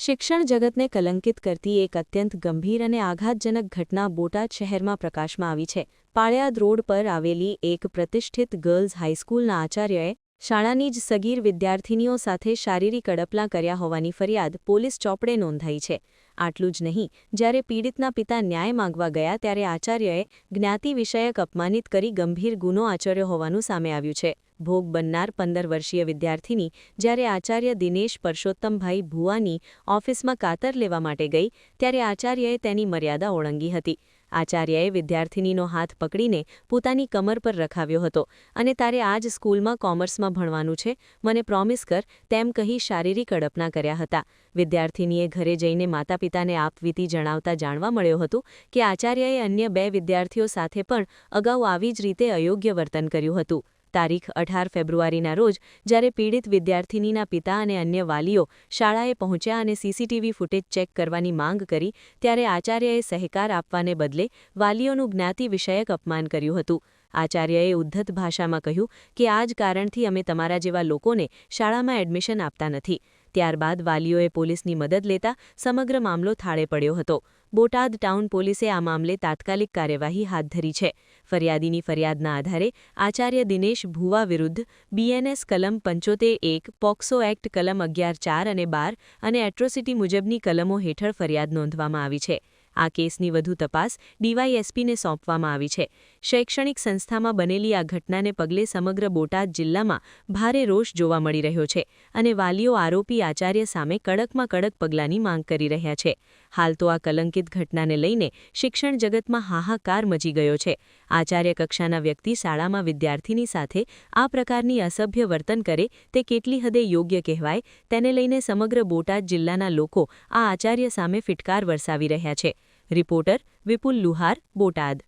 શિક્ષણ જગતને કલંકિત કરતી એક અત્યંત ગંભીર અને આઘાતજનક ઘટના બોટાદ શહેરમાં પ્રકાશમાં આવી છે. પાળિયાદ રોડ પર આવેલી એક પ્રતિષ્ઠિત ગર્લ્સ હાઈસ્કૂલના આચાર્યએ શાળાની જ સગીર વિદ્યાર્થિનીઓ સાથે શારીરિક અડપલાં કર્યા હોવાની ફરિયાદ પોલીસ ચોપડે નોંધાઈ છે. આટલું જ નહીં, જ્યારે પીડિતના પિતા ન્યાય માંગવા ગયા ત્યારે આચાર્યએ જ્ઞાતિ વિષયક અપમાનિત કરી ગંભીર ગુનો આચર્યો હોવાનું સામે આવ્યું છે. ભોગ બનનાર 15 વર્ષીય વિદ્યાર્થિની જ્યારે આચાર્ય દિનેશ પરસોત્તમભાઈ ભુવાની ઓફિસમાં કાતર લેવા માટે ગઈ ત્યારે આચાર્યએ તેની મર્યાદા ઓળંગી હતી. આચાર્યએ વિદ્યાર્થિનીનો હાથ પકડીને પોતાની કમર પર રખાવ્યો હતો અને તારે આ જ સ્કૂલમાં કોમર્સમાં ભણવાનું છે, મને પ્રોમિસ કર તેમ કહી શારીરિક અડપના કર્યા હતા. વિદ્યાર્થિનીએ ઘરે જઈને માતાપિતાને આપવીતી જણાવતા જાણવા મળ્યું હતું કે આચાર્યએ અન્ય 2 વિદ્યાર્થીઓ સાથે પણ અગાઉ આવી જ રીતે અયોગ્ય વર્તન કર્યું હતું. તારીખ 18 ફેબ્રુઆરીના રોજ જ્યારે પીડિત વિદ્યાર્થિનીના પિતા અને અન્ય વાલીઓ શાળાએ પહોંચ્યા અને સીસીટીવી ફૂટેજ ચેક કરવાની માંગ કરી ત્યારે આચાર્યએ સહકાર આપવાને બદલે વાલીઓનું જ્ઞાતિ વિષયક અપમાન કર્યું હતું. આચાર્યએ ઉદ્ધત ભાષામાં કહ્યું કે આ જ કારણથી અમે તમારા જેવા લોકોને શાળામાં એડમિશન આપતા નથી. ત્યારબાદ વાલીઓએ પોલીસની મદદ લેતા સમગ્ર મામલો થાળે પડ્યો હતો. બોટાદ ટાઉન પોલીસે આ મામલે તાત્કાલિક કાર્યવાહી હાથ ધરી છે. ફરિયાદીની ફરિયાદના આધારે આચાર્ય દિનેશ ભુવા વિરુદ્ધ બીએનએસ કલમ 75(1), પોક્સો એક્ટ કલમ 11(4) અને 12 અને એટ્રોસિટી મુજબની કલમો હેઠળ ફરિયાદ નોંધવામાં આવી છે. આ કેસની વધુ તપાસ ડીવાયએસપીને સોંપવામાં આવી છે. શૈક્ષણિક સંસ્થામાં બનેલી આ ઘટનાને પગલે સમગ્ર બોટાદ જિલ્લામાં ભારે રોષ જોવા મળી રહ્યો છે અને વાલીઓ આરોપી આચાર્ય સામે કડકમાં કડક પગલાંની માંગ કરી રહ્યા છે. હાલ તો આ કલંકિત ઘટનાને લઈને શિક્ષણ જગતમાં હાહાકાર મચી ગયો છે. આચાર્ય કક્ષાના વ્યક્તિ શાળામાં વિદ્યાર્થીની સાથે આ પ્રકારની અસભ્ય વર્તન કરે તે કેટલી હદે યોગ્ય કહેવાય તેને લઈને સમગ્ર બોટાદ જિલ્લાના લોકો આ આચાર્ય સામે ફિટકાર વરસાવી રહ્યા છે. રિપોર્ટર વિપુલ લુહાર, બોટાદ.